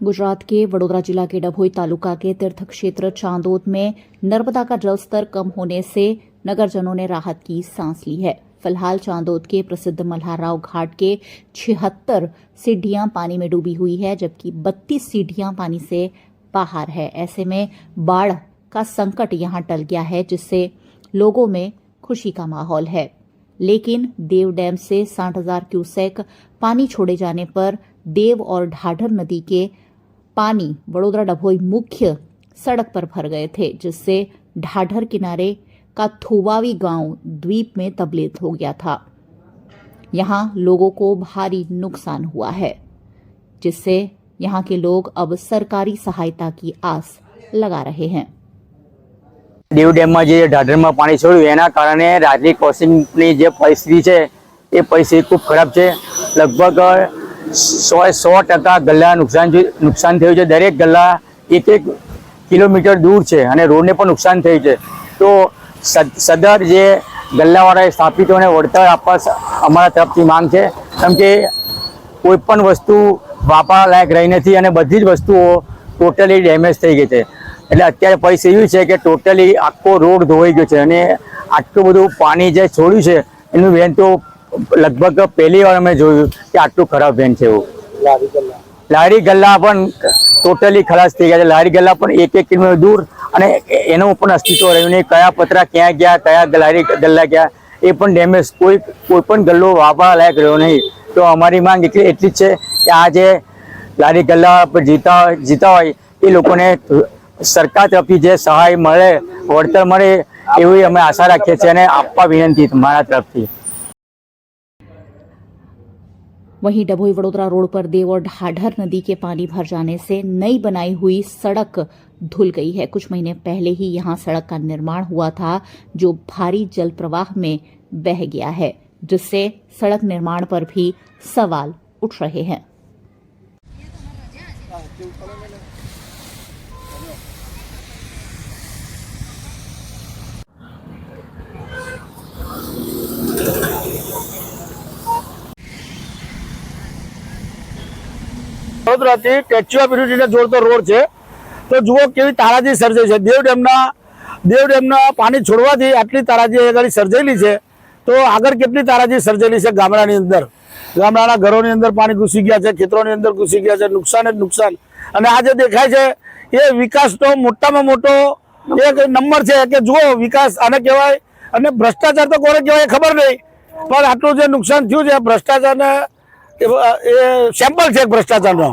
गुजरात के वडोदरा जिला के डभोई तालुका के तीर्थ क्षेत्र चांदोद में नर्मदा का जलस्तर कम होने से नगरजनों ने राहत की सांस ली है। फिलहाल चांदोद के प्रसिद्ध मल्हारराव घाट के 76 सीढ़ियां पानी में डूबी हुई है, जबकि 32 सीढ़ियां पानी से बाहर है। ऐसे में बाढ़ का संकट यहां टल गया है, जिससे लोगों में खुशी का माहौल है। लेकिन देव डैम से 60,000 क्यूसेक पानी छोड़े जाने पर देव और ढाढर नदी के पानी वडोदरा डभोई मुख्य सड़क पर भर गए थे, जिससे ढाढर किनारे का थुवावी गांव द्वीप में तब्दील हो गया था। यहां लोगों को भारी नुकसान हुआ है, जिससे यहां के लोग अब सरकारी सहायता की आस लगा रहे हैं। देव डेम में जो ढाढर में पानी छोड़ू एना कारणे राजली क्रॉसिंगनी जे परिस्थिति है ये परिस्थिति खूब खराब है। लगभग 100% गल्ला नुकसान थयुं छे। दरेक गल्ला 1 किलोमीटर दूर है और रोड ने पण नुकसान थयुं छे। तो सदर जे गल्लावाळा स्थापितोने वळतर आपवा अमारा तरफथी मांग है, केम के कोईपण वस्तु वापरवा लायक रही नहीं और बधी ज वस्तुओं टोटली डेमेज थई गई है। એટલે અત્યારે પરિસ્થિતિ એવી છે કે ટોટલી આખો રોડ ધોવાઈ ગયો છે અને આટલું બધું પાણી જે છોડ્યું છે એનું વેન તો લગભગ પહેલી વાર અમે જોયું કે આટલું ખરાબ વેન છે। એવું લારી ગલ્લા પણ ટોટલી ખલાસ થઈ ગયા છે। લારી ગલ્લા પણ 1 કિલોમીટર દૂર અને એનું પણ અસ્તિત્વ રહ્યું નહીં। કયા પતરા ક્યાં ગયા, કયા લારી ગલ્લા ગયા એ પણ ડેમેજ, કોઈ પણ ગલ્લો વાપરવા લાયક રહ્યો નહીં। તો અમારી માંગ એટલી જ છે કે આ જે લારી ગલ્લા પર જીતા હોય એ લોકોને सरकार तरफथी जे सहाय मळे, वळतर मळे एवी अमे आशा राखीए छीए अने आपवा विनंती तमारा तरफथी। वहीं डभोई वडोदरा रोड पर देव और ढाढर नदी के पानी भर जाने से नई बनाई हुई सड़क धुल गई है। कुछ महीने पहले ही यहां सड़क का निर्माण हुआ था, जो भारी जल प्रवाह में बह गया है, जिससे सड़क निर्माण पर भी सवाल उठ रहे हैं। વડોદરાથી સ્ટેચ્યુ ઓફ યુનિટીને જોડતો રોડ છે। તો જુઓ કેવી તારાજી સર્જાઈ છે। દેવ ડેમના પાણી છોડવાથી આટલી તારાજી આગળ સર્જાયેલી છે। તો આગળ કેટલી તારાજી સર્જાયેલી છે ગામડાની અંદર। ગામડાના ઘરોની અંદર પાણી ઘૂસી ગયા છે, ખેતરોની અંદર ઘૂસી ગયા છે। નુકસાન જ નુકસાન। અને આ જે દેખાય છે એ વિકાસનો મોટામાં મોટો એક નંબર છે કે જુઓ વિકાસ આને કહેવાય। અને ભ્રષ્ટાચાર તો કોને કહેવાય ખબર નહીં, પણ આટલું જે નુકસાન થયું છે ભ્રષ્ટાચારને એ સેમ્પલ છે ભ્રષ્ટાચારનો।